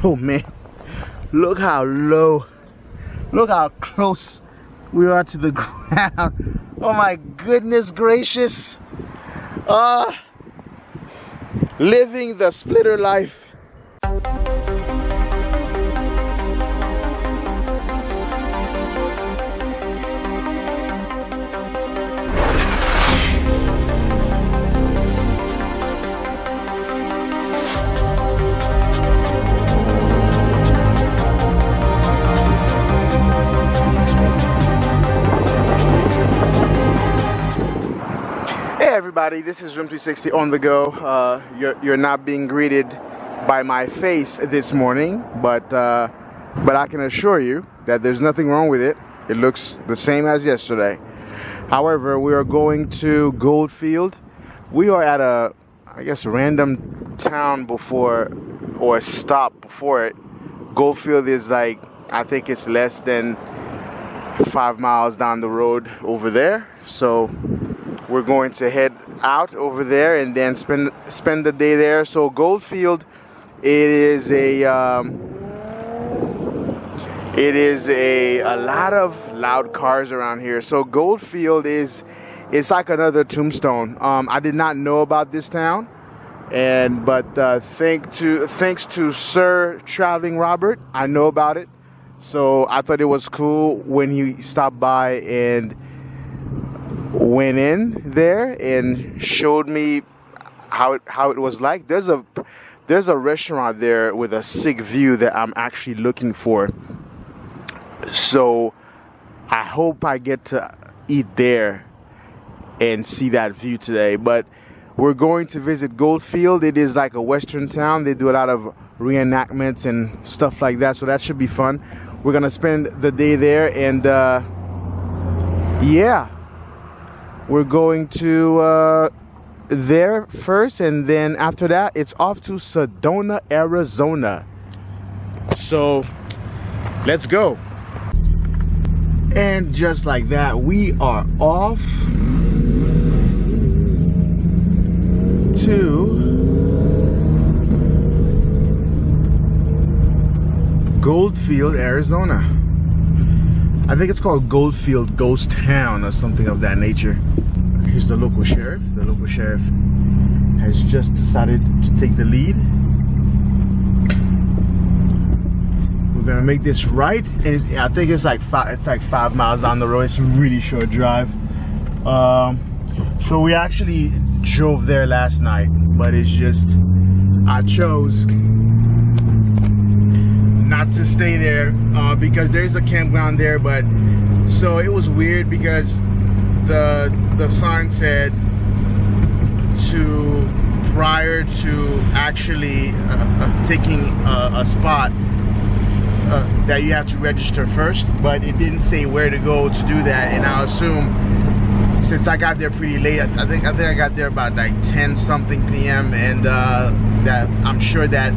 Oh man, look how low, look how close we are to the ground. Oh my goodness gracious. Living the splitter life. Hey everybody, this is Room 360 on the go. You're not being greeted by my face this morning, but I can assure you that there's nothing wrong with it. It looks the same as yesterday. However, we are going to Goldfield. We are at a, I guess, random town before, or stop before it. Goldfield is like, I think it's less than 5 miles down the road over there. So we're going to head out over there and then spend the day there. So Goldfield, it is a lot of loud cars around here. So Goldfield it's like another Tombstone. I did not know about this town, but thanks to Sir Traveling Robert, I know about it. So I thought it was cool when he stopped by and went in there and showed me how it was like. There's a restaurant there with a sick view that I'm actually looking for. So I hope I get to eat there and see that view today. But we're going to visit Goldfield. It is like a western town. They do a lot of reenactments and stuff like that. So that should be fun. We're gonna spend the day there, and yeah. We're going to there first, and then after that, it's off to Sedona, Arizona. So let's go. And just like that, we are off to Goldfield, Arizona. I think it's called Goldfield Ghost Town or something of that nature. Here's the local sheriff. The local sheriff has just decided to take the lead. We're gonna make this right, and I think it's like 5 miles down the road. It's a really short drive. So we actually drove there last night, but it's just I chose not to stay there because there's a campground there. But so it was weird because the sign said prior to actually taking a spot that you have to register first, but it didn't say where to go to do that. And I assume, since I got there pretty late, I think I got there about like 10 something p.m. and that I'm sure that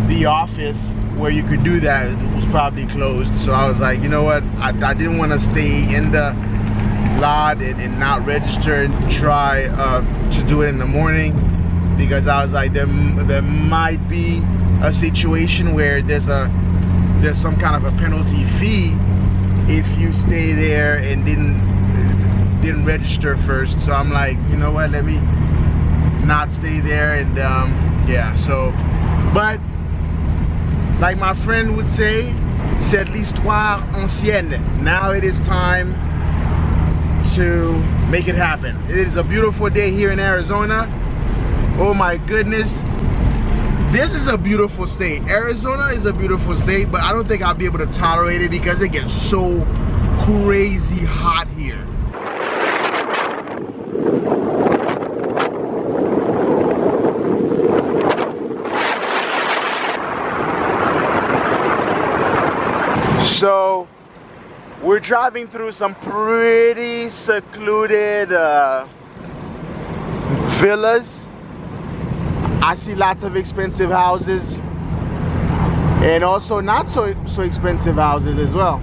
the office where you could do that was probably closed. So I was like, you know what, I didn't want to stay in the lot and not register and try to do it in the morning, because I was like, there might be a situation where there's some kind of a penalty fee if you stay there and didn't register first. So I'm like, you know what, let me not stay there. And yeah, so, but like my friend would say, c'est l'histoire ancienne. Now it is time to make it happen. It is a beautiful day here in Arizona. Oh my goodness. This is a beautiful state. Arizona is a beautiful state, but I don't think I'll be able to tolerate it because it gets so crazy hot here. So we're driving through some pretty secluded villas. I see lots of expensive houses and also not so expensive houses as well.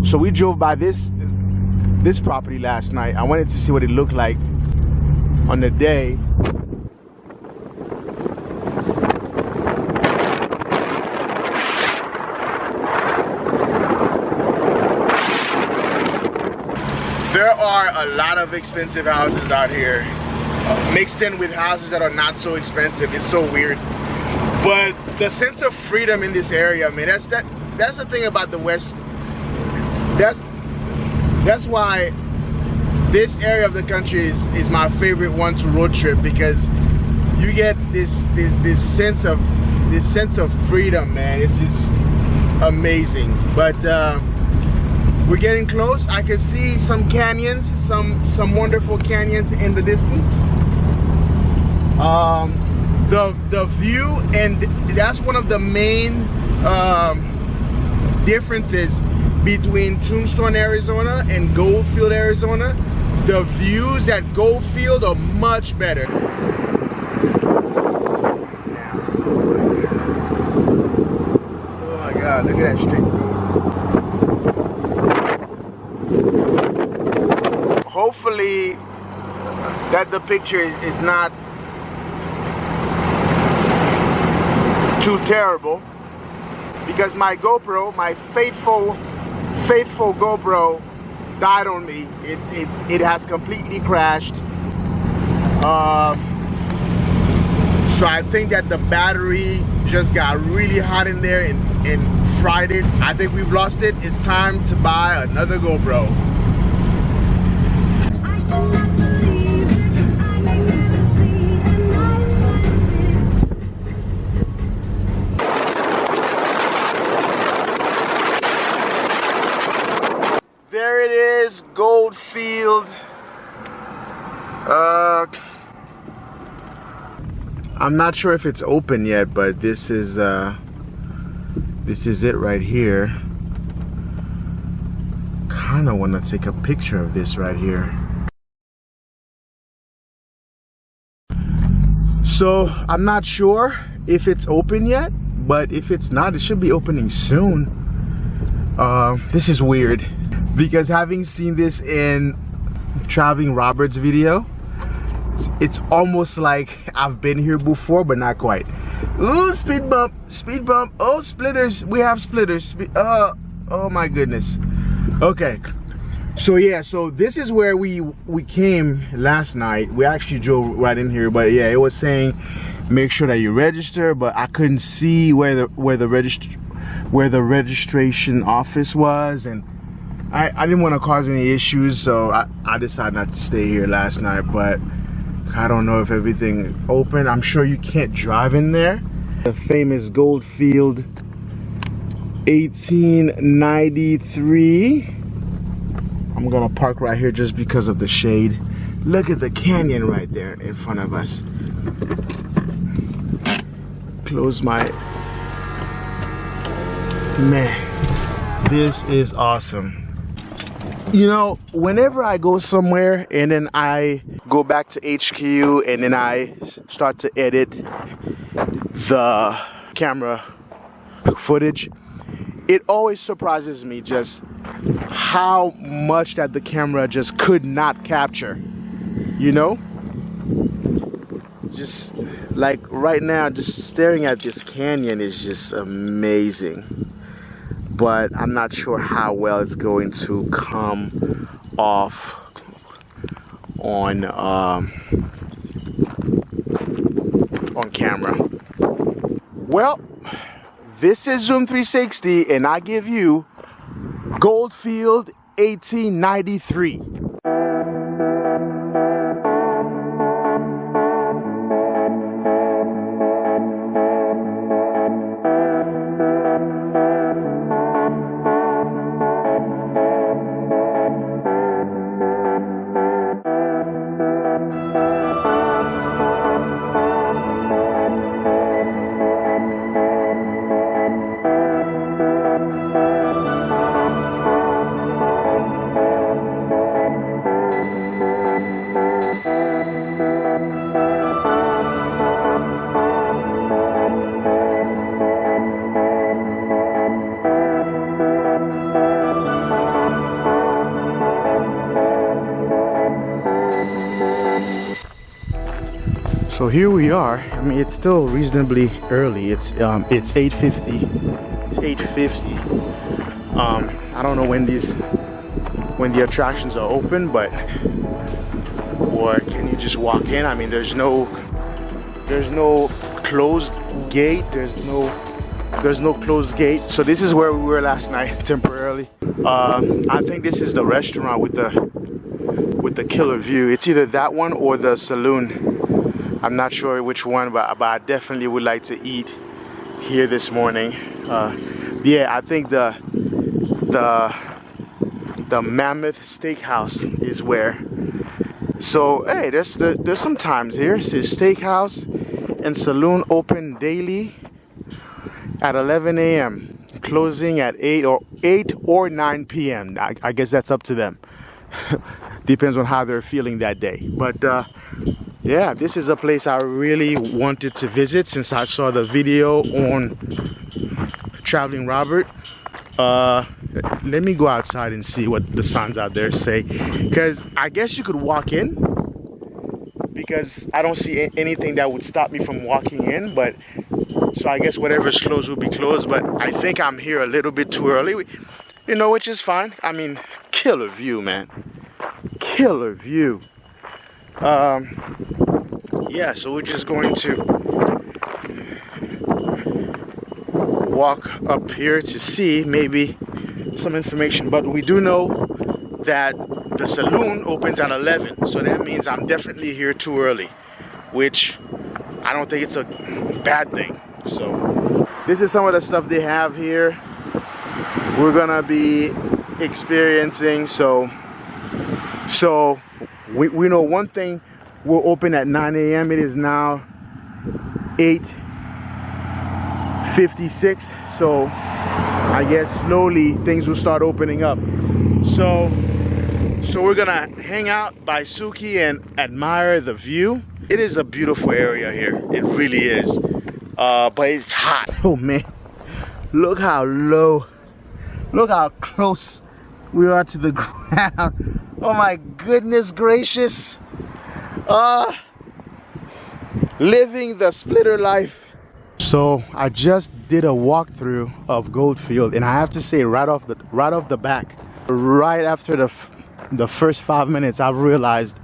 So we drove by this property last night. I wanted to see what it looked like on the day. There are a lot of expensive houses out here, mixed in with houses that are not so expensive. It's so weird. But the sense of freedom in this area, man, that's the thing about the West. That's why this area of the country is my favorite one to road trip, because you get this sense of freedom, man. It's just amazing. But we're getting close. I can see some canyons, some wonderful canyons in the distance. The view, and that's one of the main differences between Tombstone, Arizona and Goldfield, Arizona. The views at Goldfield are much better. Oh my God, look at that straight road. Hopefully that the picture is not too terrible, because my GoPro, my faithful GoPro, died on me. It has completely crashed. So I think that the battery just got really hot in there and fried it. I think we've lost it. It's time to buy another GoPro. There it is, Goldfield. I'm not sure if it's open yet, but this is it right here. Kinda wanna take a picture of this right here. So I'm not sure if it's open yet, but if it's not, it should be opening soon. This is weird, because having seen this in Traveling Robert's video, it's almost like I've been here before, but not quite. Ooh, speed bump, speed bump. Oh, splitters, we have splitters. Oh my goodness. Okay, so yeah, so this is where we came last night. We actually drove right in here, but yeah, it was saying make sure that you register, but I couldn't see where the registration office was, and I didn't want to cause any issues, so I decided not to stay here last night. But I don't know if everything open. I'm sure you can't drive in there. The famous Goldfield 1893. I'm gonna park right here just because of the shade. Look at the canyon right there in front of us. Close my... Man, this is awesome. You know, whenever I go somewhere and then I go back to HQ and then I start to edit the camera footage, it always surprises me just how much that the camera just could not capture, you know? Just like right now, just staring at this canyon is just amazing. But I'm not sure how well it's going to come off on camera. Well, this is Zoom 360, and I give you Goldfield 1893. So here we are. I mean, it's still reasonably early. It's 8:50. It's 8:50. I don't know when the attractions are open, but or can you just walk in? I mean, there's no closed gate. There's no closed gate. So this is where we were last night temporarily. I think this is the restaurant with the killer view. It's either that one or the saloon. I'm not sure which one, but I definitely would like to eat here this morning. Yeah, I think the Mammoth Steakhouse is where. So hey, there's some times here. It says steakhouse and saloon open daily at 11 a.m. closing at 8 or 9 p.m. I guess that's up to them. Depends on how they're feeling that day. But yeah, this is a place I really wanted to visit since I saw the video on Traveling Robert. Let me go outside and see what the signs out there say, because I guess you could walk in, because I don't see anything that would stop me from walking in. But so I guess whatever's closed will be closed, but I think I'm here a little bit too early, you know, which is fine. I mean, killer view, man, killer view. Yeah, so we're just going to walk up here to see maybe some information, but we do know that the saloon opens at 11, so that means I'm definitely here too early, which I don't think it's a bad thing. So this is some of the stuff they have here we're gonna be experiencing. So we know one thing, we're open at 9 a.m. It is now 8:56, so I guess slowly things will start opening up. So we're gonna hang out by Suki and admire the view. It is a beautiful area here, it really is, but it's hot. Oh man, look how low, look how close we are to the ground. Oh my goodness gracious. Living the splitter life. So I just did a walkthrough of Goldfield, and I have to say right off the back, right after the first 5 minutes, I've realized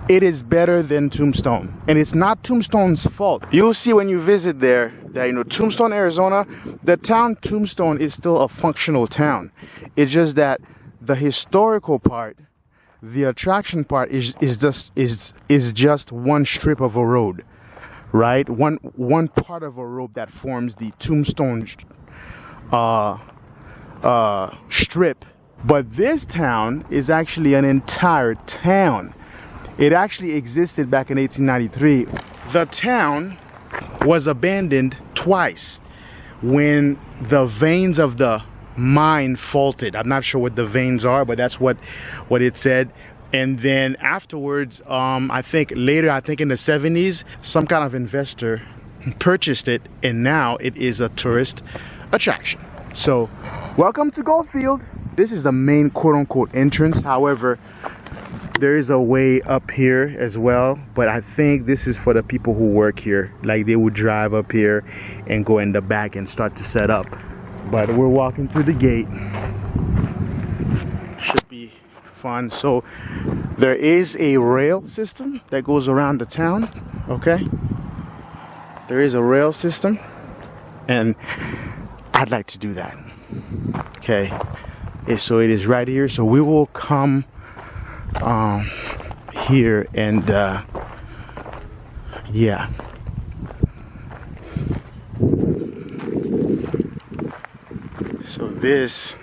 it is better than Tombstone, and it's not Tombstone's fault. You'll see when you visit there that, you know, Tombstone, Arizona, the town Tombstone is still a functional town. It's just that the historical part, the attraction part is just one strip of a road, right? One part of a road that forms the Tombstone strip. But this town is actually an entire town. It actually existed back in 1893. The town was abandoned twice when the veins of the mine faulted. I'm not sure what the veins are, but that's what it said. And then afterwards, I think in the 70s, some kind of investor purchased it, and now it is a tourist attraction. So welcome to Goldfield. This is the main quote-unquote entrance. However, there is a way up here as well, but I think this is for the people who work here. Like, they would drive up here and go in the back and start to set up. But we're walking through the gate. Should be fun. So there is a rail system that goes around the town. Okay, there is a rail system, and I'd like to do that. Okay, so it is right here. So we will come here and yeah. So this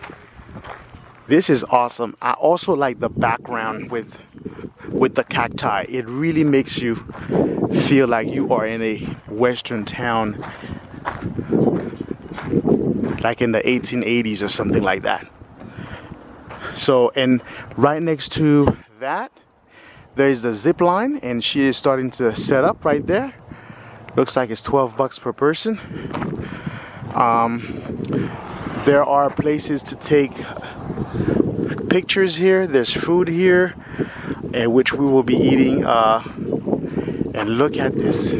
is awesome. I also like the background with the cacti. It really makes you feel like you are in a western town, like in the 1880s or something like that. So, and right next to that, there's the zip line, and she is starting to set up right there. Looks like it's $12 per person. There are places to take pictures here. There's food here, which we will be eating. And look at this.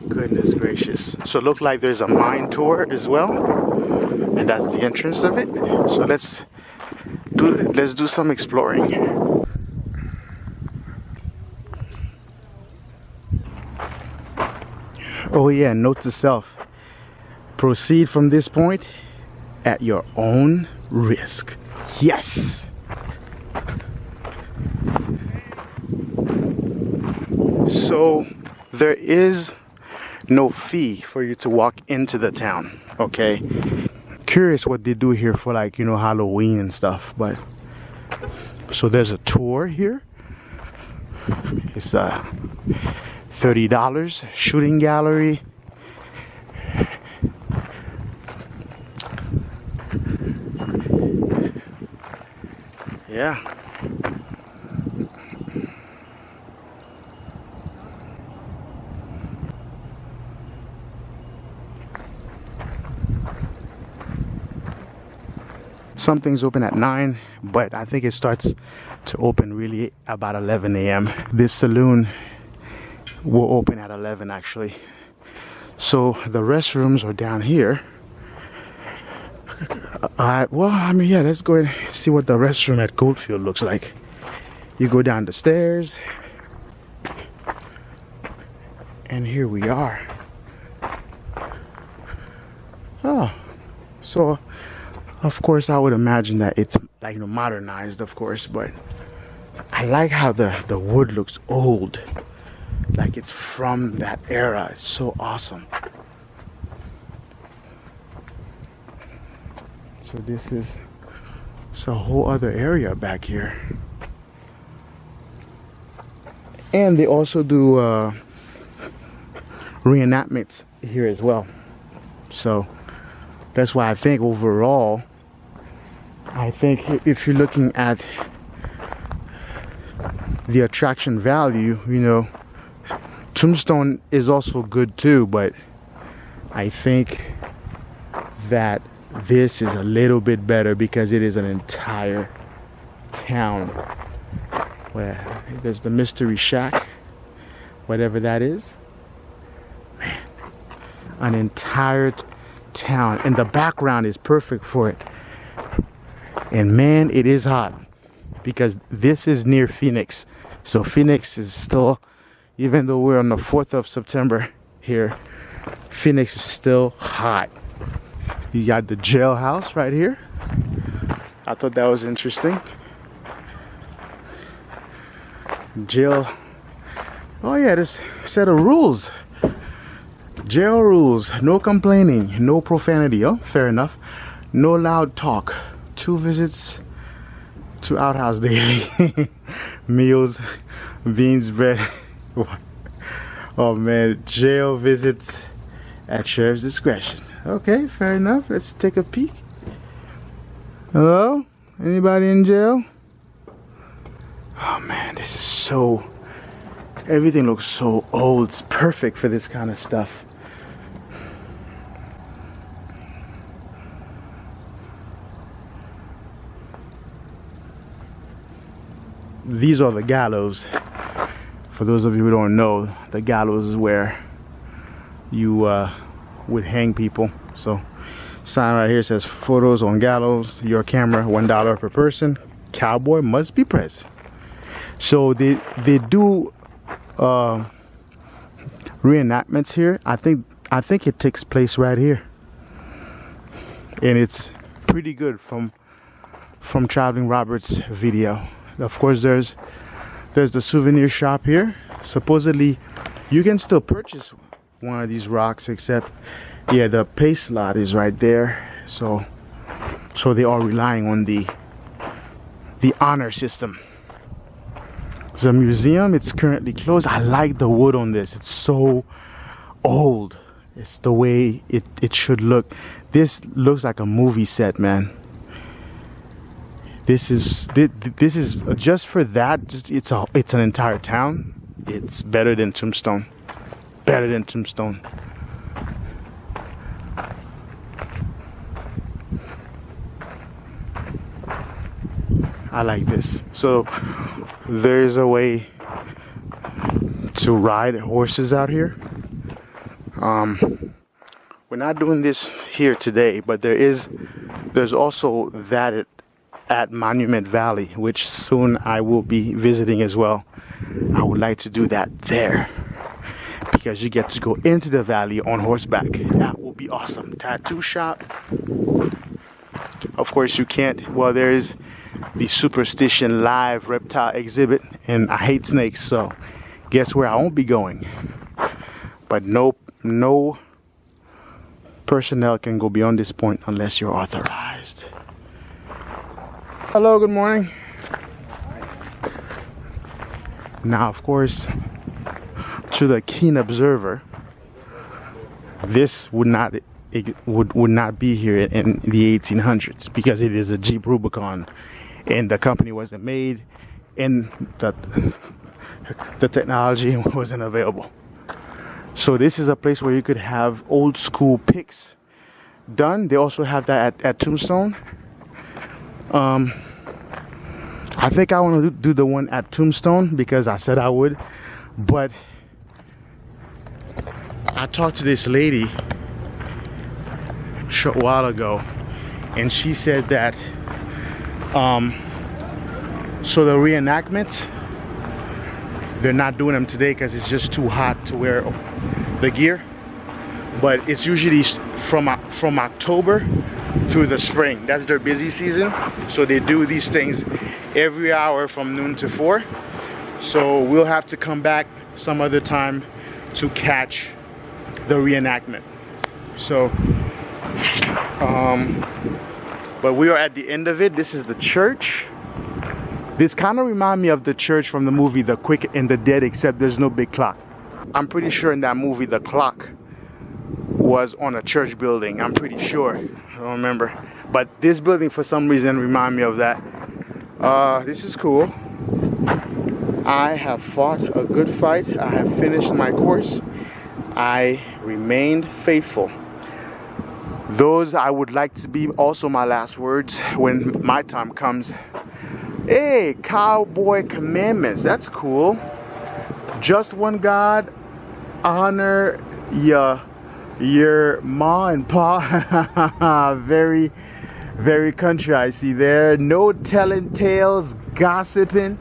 Goodness gracious. So it looks like there's a mine tour as well. And that's the entrance of it. So let's do some exploring. Oh yeah, note to self. Proceed from this point at your own risk. Yes. So there is no fee for you to walk into the town, okay? Curious what they do here for, like, you know, Halloween and stuff. But so there's a tour here. It's $30. Shooting gallery. Yeah. Something's open at 9, but I think it starts to open really about 11 a.m. This saloon will open at 11 actually. So the restrooms are down here. Well, I mean, yeah, let's go ahead and see what the restroom at Goldfield looks like. You go down the stairs, and here we are. Oh, so of course I would imagine that it's, like, you know, modernized, of course, but I like how the wood looks old, like it's from that era. It's so awesome. So this is, it's a whole other area back here. And they also do reenactments here as well. So that's why I think overall, I think if you're looking at the attraction value, you know, Tombstone is also good too, but I think that this is a little bit better because it is an entire town. Where there's the mystery shack, whatever that is. Man, an entire town, and the background is perfect for it. And man, it is hot because this is near Phoenix. So Phoenix is still, even though we're on the 4th of September here, Phoenix is still hot. You got the jailhouse right here. I thought that was interesting. Jail. Oh yeah, this set of rules. Jail rules. No complaining. No profanity. Oh, fair enough. No loud talk. 2 visits to outhouse daily. Meals, beans, bread. Oh man, jail visits at sheriff's discretion. Okay, fair enough. Let's take a peek. Hello? Anybody in jail? Oh man, this is so, everything looks so old. It's perfect for this kind of stuff. These are the gallows. For those of you who don't know, the gallows is where you would hang people. So sign right here says photos on gallows, your camera, $1 per person, cowboy must be present. So they do reenactments here. I think it takes place right here, and it's pretty good from Traveling Robert's video. Of course, there's the souvenir shop here. Supposedly you can still purchase one of these rocks, except yeah, the pay slot is right there. So they are relying on the honor system. The museum, it's currently closed. I like the wood on this. It's so old. It's the way it should look. This looks like a movie set, man. This is just for that. It's an entire town. It's better than Tombstone. Better than Tombstone. I like this. So there's a way to ride horses out here. We're not doing this here today, but there's also that at Monument Valley, which soon I will be visiting as well. I would like to do that there because you get to go into the valley on horseback. That will be awesome. Tattoo shop. Of course you can't. Well, there's the Superstition Live reptile exhibit, and I hate snakes, so guess where I won't be going. But no personnel can go beyond this point unless you're authorized. Hello, good morning. Now, of course, to the keen observer, this would not be here in the 1800s because it is a Jeep Rubicon, and the company wasn't made, and the technology wasn't available. So this is a place where you could have old school pics done. They also have that at Tombstone. I think I want to do the one at Tombstone because I said I would, but I talked to this lady a short while ago, and she said that so the reenactments, they're not doing them today because it's just too hot to wear the gear, but it's usually from October through the spring. That's their busy season, so they do these things every hour from noon to 4. So we'll have to come back some other time to catch the reenactment. So but we are at the end of it. This is the church. This kind of reminds me of the church from the movie The Quick and the Dead, except there's no big clock. I'm pretty sure in that movie the clock was on a church building. I'm pretty sure. I don't remember. But this building for some reason reminds me of that. This is cool. I have fought a good fight. I have finished my course. I remained faithful. Those I would like to be also my last words when my time comes. Hey, cowboy commandments. That's cool. Just one God. Honor your ma and pa. Very, very country I see there. No telling tales, gossiping.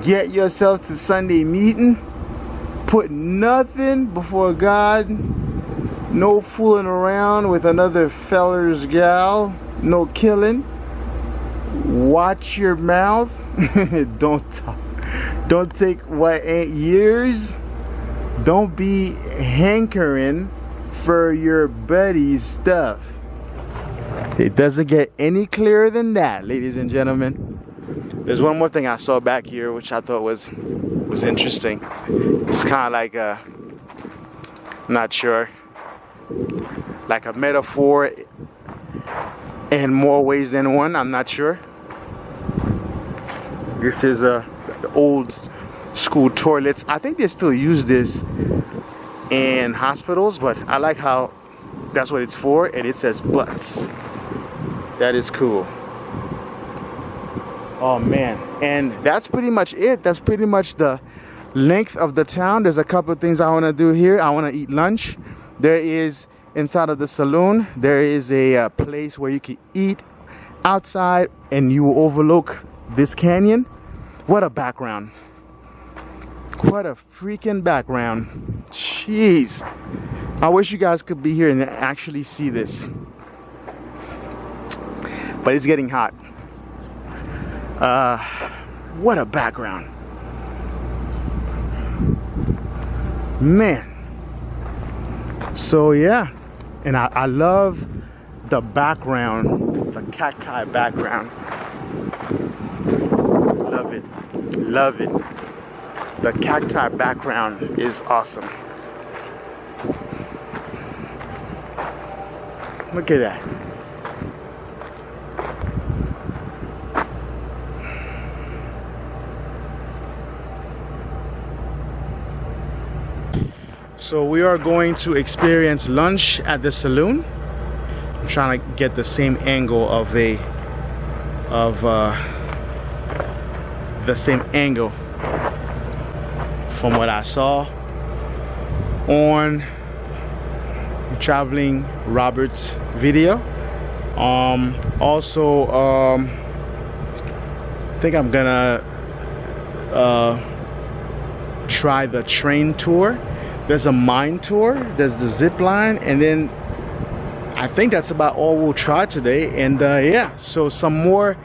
Get yourself to Sunday meeting. Put nothing before God. No fooling around with another feller's gal. No killing. Watch your mouth. Don't talk. Don't take what ain't yours. Don't be hankering for your buddy's stuff. It doesn't get any clearer than that, ladies and gentlemen. There's one more thing I saw back here which I thought was interesting. It's kind of like a, not sure, like a metaphor in more ways than one. I'm not sure. This is the old school toilets. I think they still use this in hospitals, but I like how that's what it's for, and it says butts. That is cool. Oh man, and that's pretty much it. That's pretty much the length of the town. There's a couple of things I want to do here. I want to eat lunch. There is, inside of the saloon, there is a place where you can eat outside and you will overlook this canyon. What a background. What a freaking background. Jeez. I wish you guys could be here and actually see this. But it's getting hot. What a background. Man. So yeah. And I love the background, the cacti background. Love it. Love it. The cacti background is awesome. Look at that. So we are going to experience lunch at the saloon. I'm trying to get the same angle of the same angle from what I saw on Traveling Robert's video. Also, I think I'm gonna try the train tour. There's a mine tour, there's the zip line, and then I think that's about all we'll try today. And yeah, so some more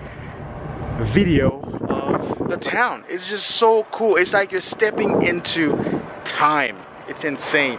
video of the town. It's just so cool. It's like you're stepping into time. It's insane.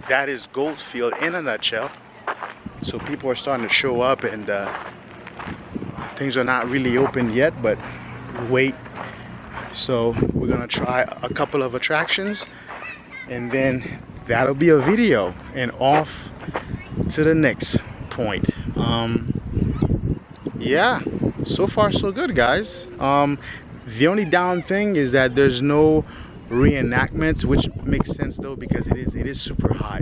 That is Goldfield in a nutshell. So people are starting to show up, and things are not really open yet, but wait. So we're gonna try a couple of attractions, and then that'll be a video, and off to the next point. Yeah, so far so good, guys. The only down thing is that there's no reenactments, which makes sense though, because it is super hot.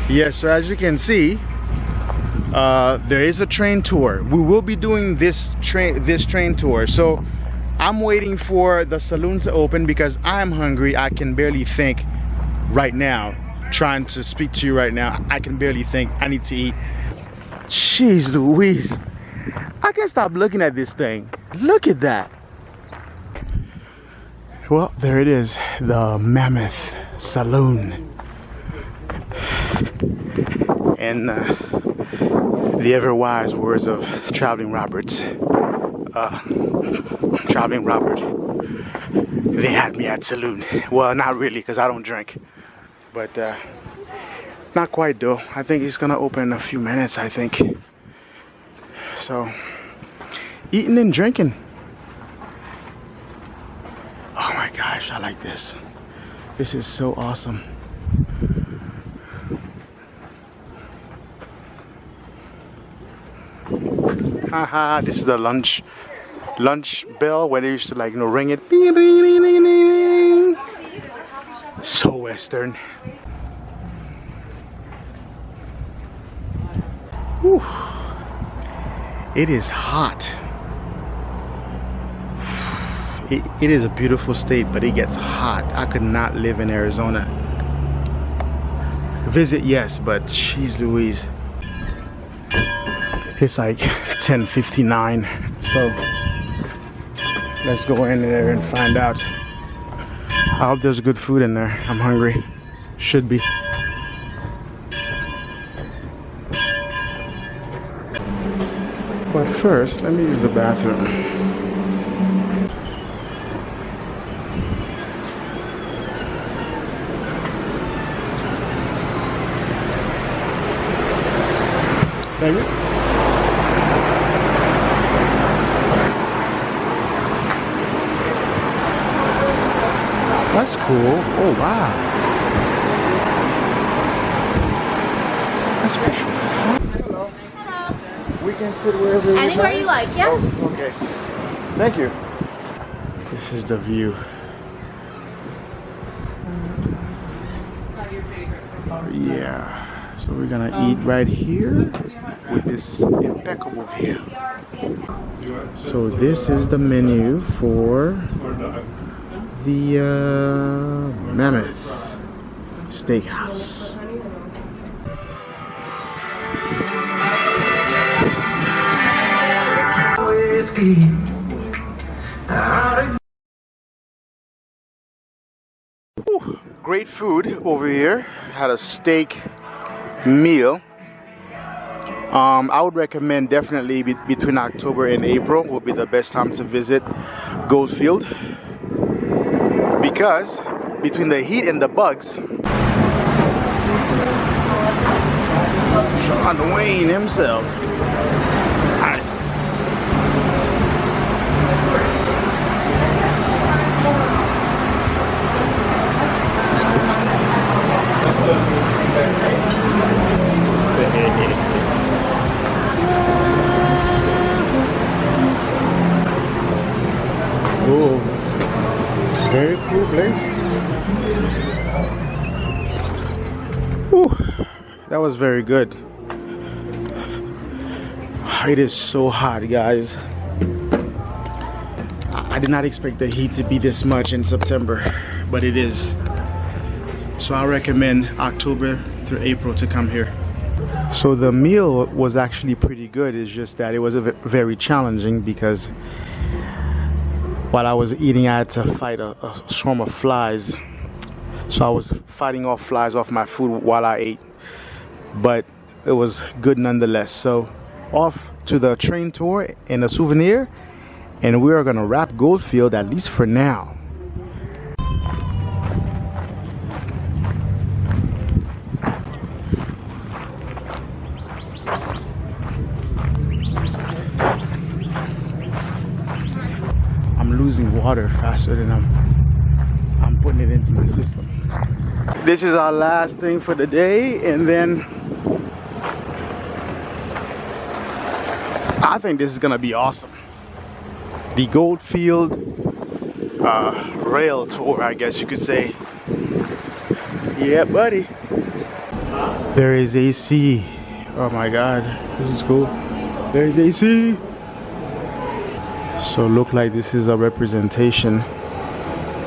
Yes, so as you can see, there is a train tour. We will be doing this train tour. So I'm waiting for the saloon to open because I'm hungry. I can barely think right now. Trying to speak to you right now, I can barely think. I need to eat. Jeez Louise, I can't stop looking at this thing. Look at that. Well, there it is, the Mammoth Saloon. And the ever-wise words of Traveling Roberts. Traveling Robert, they had me at saloon. Well, not really, because I don't drink. But not quite though. I think it's gonna open in a few minutes, I think. So, eating and drinking. Oh my gosh, I like this. This is so awesome. Haha, this is the lunch bell where they used to, like, you know, ring it. So Western. Whew. It is hot. It is a beautiful state, but it gets hot. I could not live in Arizona. Visit, yes, but jeez Louise. It's like 10:59, so let's go in there and find out. I hope there's good food in there. I'm hungry. Should be. But first, let me use the bathroom. Thank you. That's cool. Oh wow. That's special. Hello. Hello. We can sit wherever anywhere you like, yeah. Oh, okay. Thank you. This is the view. Yeah, so we're gonna eat right here with this impeccable view. So this is the menu for the Mammoth Steakhouse. Ooh, great food over here. Had a steak meal. I would recommend definitely between October and April will be the best time to visit Goldfield, because between the heat and the bugs, John Wayne himself. Nice. Oh, very cool place. Ooh, that was very good. It is so hot, guys. I did not expect the heat to be this much in September, but it is. So I recommend October through April to come here. So the meal was actually pretty good. It's just that it was very challenging because while I was eating, I had to fight a swarm of flies. So I was fighting off flies off my food while I ate, but it was good nonetheless. So off to the train tour and a souvenir, and we are gonna wrap Goldfield, at least for now. I'm losing water faster than I'm putting it into my system. This is our last thing for the day, and then I think this is gonna be awesome. The Goldfield rail tour, I guess you could say. Yeah, buddy. There is AC. Oh my God, this is cool. There is AC. So look like this is a representation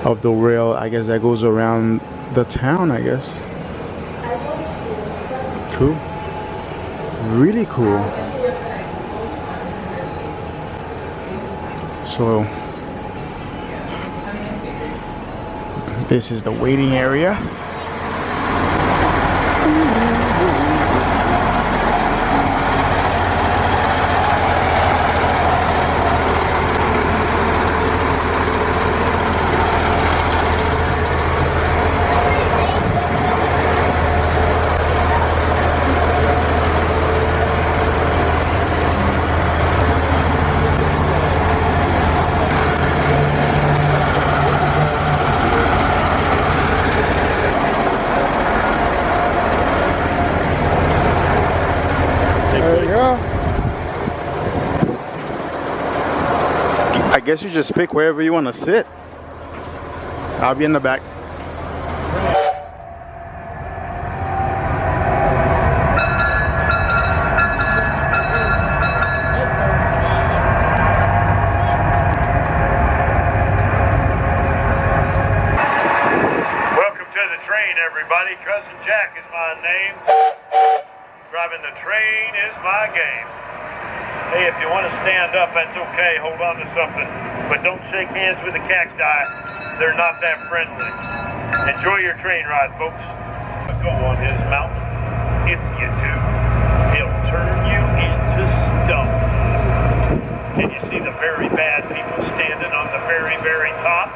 of the rail, I guess, that goes around the town, I guess. Cool. Really cool. So this is the waiting area. I guess you just pick wherever you want to sit. I'll be in the back. Welcome to the train, everybody. Cousin Jack is my name. Driving the train is my game. Hey, if you want to stand up, that's okay. Hold on to something. But don't shake hands with the cacti. They're not that friendly. Enjoy your train ride, folks. Go on his mountain. If you do, he'll turn you into stone. Can you see the very bad people standing on the very, very top?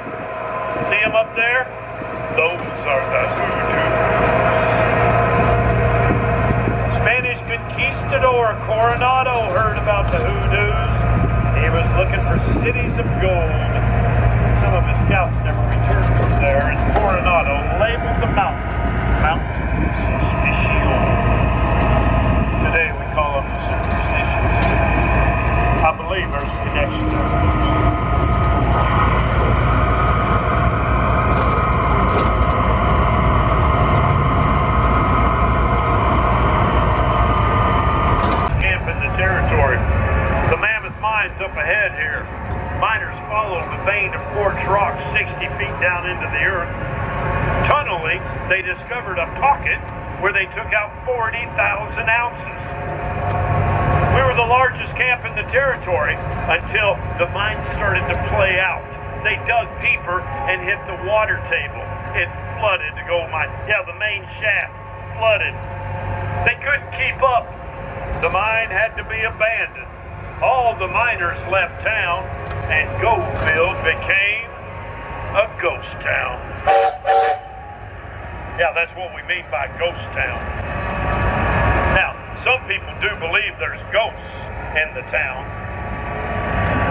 See them up there? Those are the hoodoo. Spanish conquistador Coronado heard about the hoodoos. He was looking for cities of gold. Some of his scouts never returned from there, and Coronado labeled the mountain Mount Suspicion. Today we call them the Superstitions. I believe there's a connection there. mines up ahead here. Miners followed the vein of quartz rock 60 feet down into the earth. Tunneling, they discovered a pocket where they took out 40,000 ounces. We were the largest camp in the territory until the mine started to play out. They dug deeper and hit the water table. It flooded the gold mine. Yeah, the main shaft flooded. They couldn't keep up. The mine had to be abandoned. All the miners left town, and Goldfield became a ghost town. Yeah, that's what we mean by ghost town. Now, some people do believe there's ghosts in the town.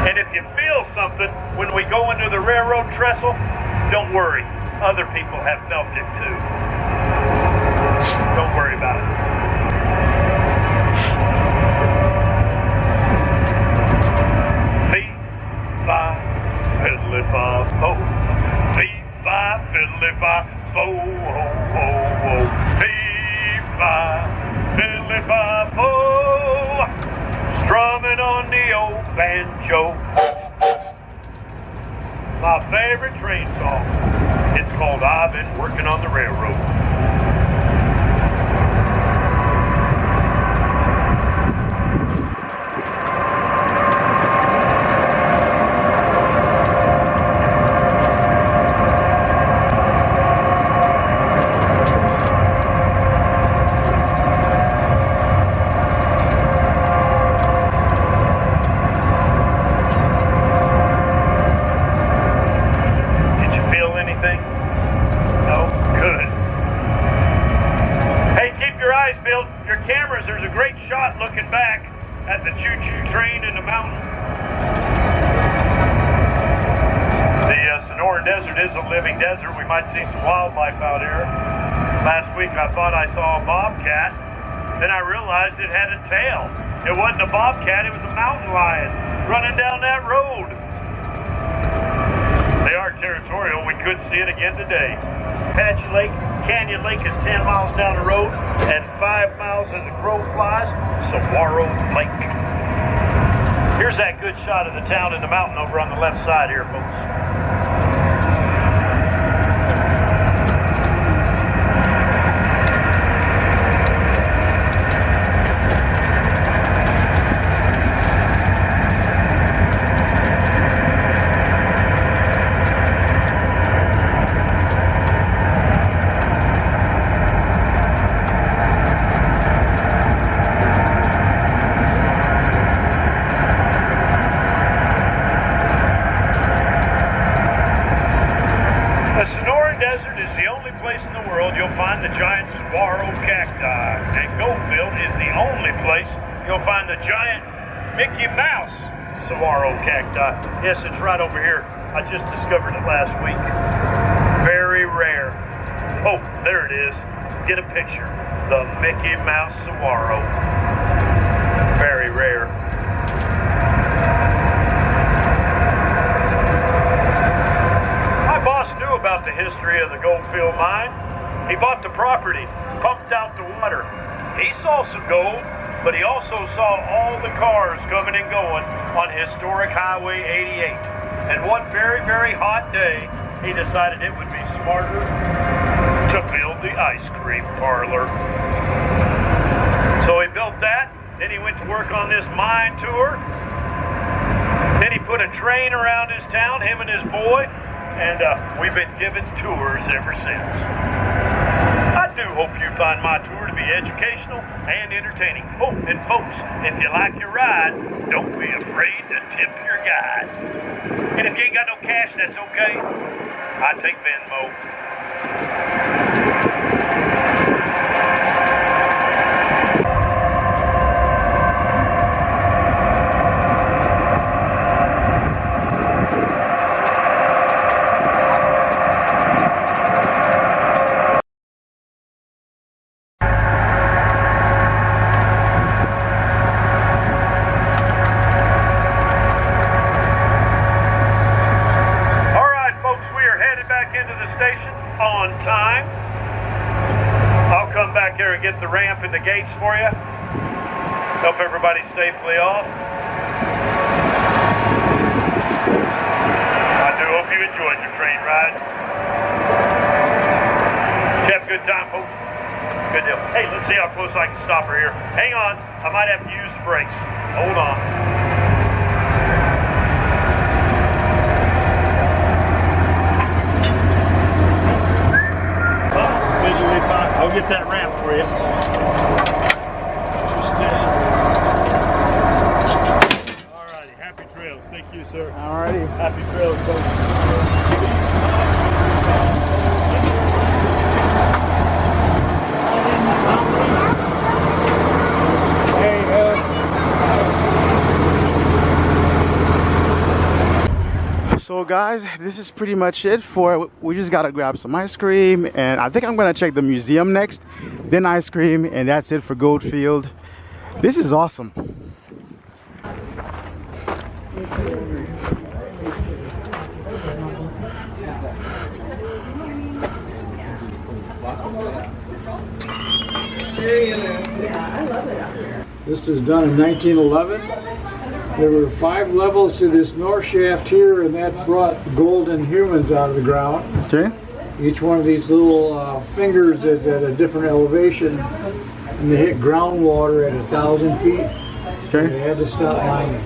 And if you feel something when we go into the railroad trestle, don't worry. Other people have felt it too. Don't worry about it. Fee-fi, fiddly-fi-fo. Fee-fi, fiddly-fi-fo. Ho-ho-ho. Fee-fi, fiddly-fi-fo. Strumming on the old banjo. My favorite train song. It's called I've Been Working on the Railroad. There's a great shot looking back at the choo-choo train in the mountain. The Sonoran Desert is a living desert. We might see some wildlife out here. Last week I thought I saw a bobcat. Then I realized it had a tail. It wasn't a bobcat, it was a mountain lion running down that road. They are territorial. We could see it again today. Apache Lake, Canyon Lake is 10 miles down the road, and 5 miles as the crow flies, Saguaro Lake. Here's that good shot of the town in the mountain over on the left side here, folks. The giant saguaro cacti, and Goldfield is the only place you'll find the giant Mickey Mouse saguaro cacti. Yes, it's right over here. I just discovered it last week. Very rare. Oh, there it is. Get a picture. The Mickey Mouse saguaro. Very rare. My boss knew about the history of the Goldfield mine. He bought the property, pumped out the water. He saw some gold, but he also saw all the cars coming and going on historic Highway 88. And one very, very hot day, he decided it would be smarter to build the ice cream parlor. So he built that, then he went to work on this mine tour. Then he put a train around his town, him and his boy, and we've been giving tours ever since. I do hope you find my tour to be educational and entertaining. Oh, and folks, if you like your ride, don't be afraid to tip your guide. And if you ain't got no cash, that's okay. I take Venmo. Get the ramp and the gates for you. Help everybody safely off. enjoyed your train ride. Did you have a good time, folks? Good deal. Hey, let's see how close I can stop her here. Hang on. I might have to use the brakes. Hold on. Visually fine. I'll get that ramp for you. Alrighty. Happy trails. Thank you, sir. Alrighty. Happy trails, folks. So guys, this is pretty much it for, we just gotta grab some ice cream, and I think I'm gonna check the museum next, then ice cream, and that's it for Goldfield. This is awesome. This was done in 1911. There were 5 levels to this north shaft here, and that brought golden humans out of the ground. Okay. Each one of these little fingers is at a different elevation, and they hit groundwater at 1,000 feet. Okay. They had to stop mining.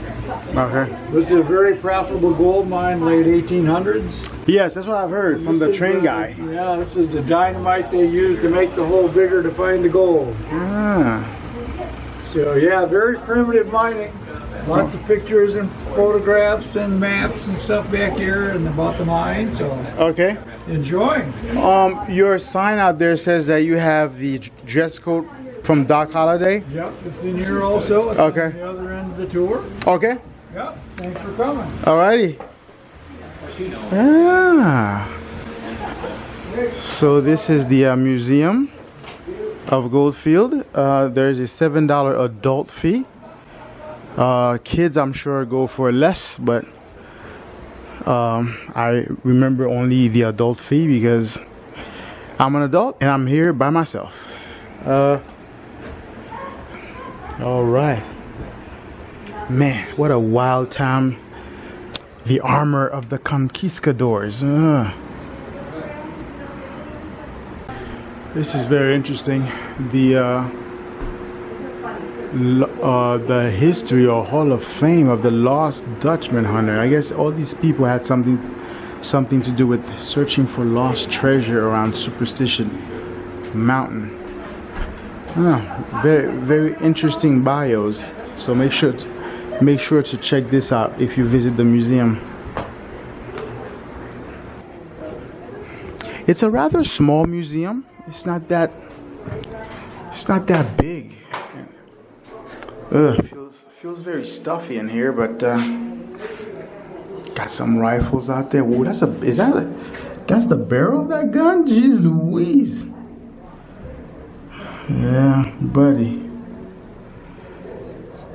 Okay. This is a very profitable gold mine, late 1800s. Yes, that's what I've heard from the train guy. Yeah, this is the dynamite they used to make the hole bigger to find the gold. Ah. So yeah, very primitive mining. Lots of pictures and photographs and maps and stuff back here and about the mine. So Okay. enjoy. Your sign out there says that you have the dress code from Doc Holliday. Yep, it's in here also. It's Okay. on the other end of the tour. Okay. Yep, thanks for coming. Alrighty. Ah. So this is the museum of Goldfield. There's a $7 adult fee. Kids, I'm sure, go for less, but I remember only the adult fee because I'm an adult and I'm here by myself. All right. Man, what a wild time. The armor of the conquistadors. This is very interesting. The history or Hall of Fame of the lost Dutchman hunter. I guess all these people had something to do with searching for lost treasure around Superstition Mountain. Very, very interesting bios. So make sure to check this out if you visit the museum. It's a rather small museum. It's not that big. Feels very stuffy in here, but got some rifles out there. Whoa, that's the barrel of that gun? Jeez Louise. Yeah, buddy.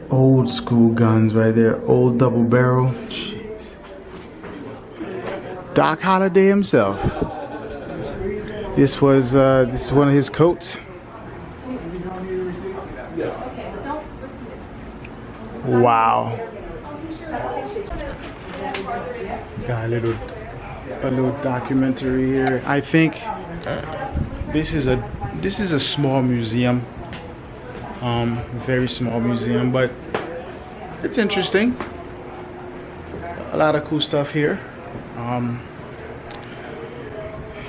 Old school guns right there. Old double barrel. Jeez. Doc Holliday himself. This is one of his coats. Wow. Got a little documentary here. I think this is a small museum. Very small museum, but it's interesting. A lot of cool stuff here.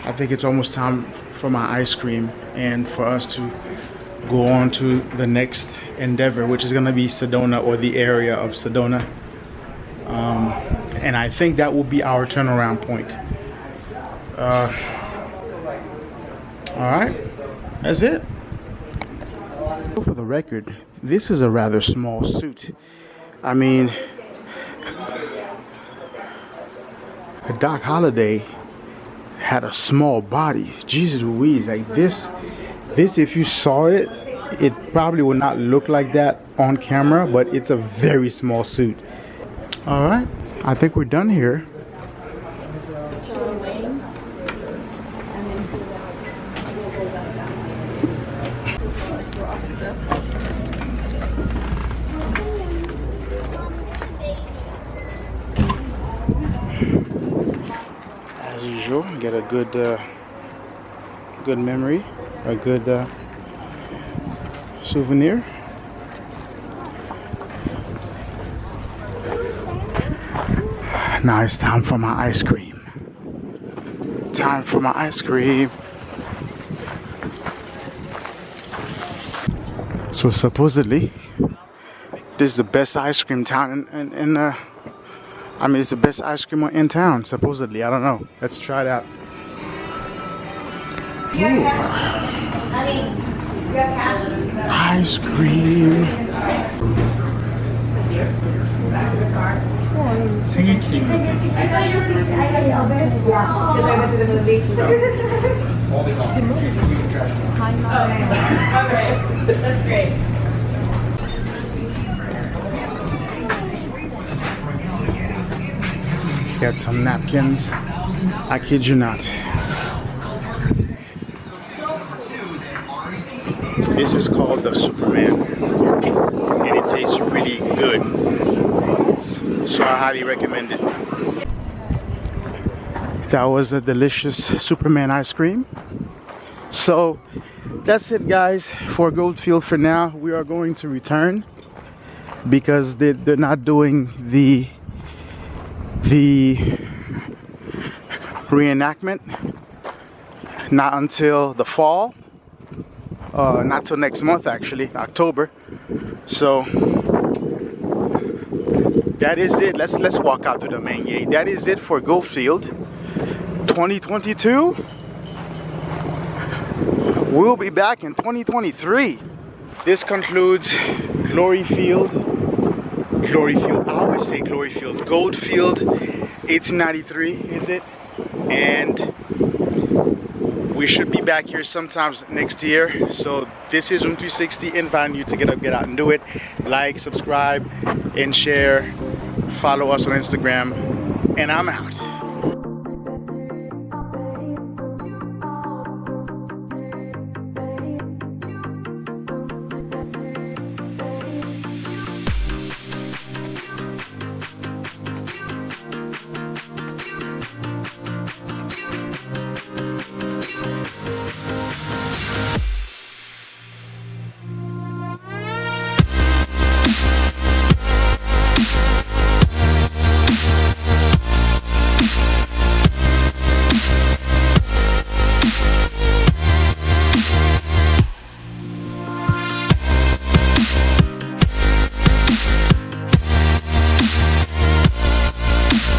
I think it's almost time for my ice cream and for us to go on to the next endeavor, which is going to be Sedona, or the area of Sedona. And I think that will be our turnaround point. All right, that's it. For the record, this is a rather small suit. I mean, Doc Holliday had a small body. Jesus Louise, like this if you saw it, it probably would not look like that on camera, but it's a very small suit. All right, I think we're done here. visual, get a good good memory, a good souvenir. Now it's time for my ice cream. Time for my ice cream. So supposedly, this is the best ice cream town in I mean, it's the best ice cream in town, supposedly. I don't know. Let's try it out. Ooh. Ice cream. Singing King with this. That's great. Get some napkins. I kid you not. This is called the Superman, and it tastes really good. So I highly recommend it. That was a delicious Superman ice cream. So that's it, guys, for Goldfield for now. We are going to return because they're not doing the reenactment not until the fall, not till next month, actually, October. So that is it. Let's walk out to the main gate. That is it for Goldfield 2022. We'll be back in 2023. This concludes Goldfield. I always say Goldfield. Goldfield 1893 is it? And we should be back here sometimes next year. So this is Room 360, inviting you to get up, get out and do it. Like, subscribe, and share. Follow us on Instagram. And I'm out.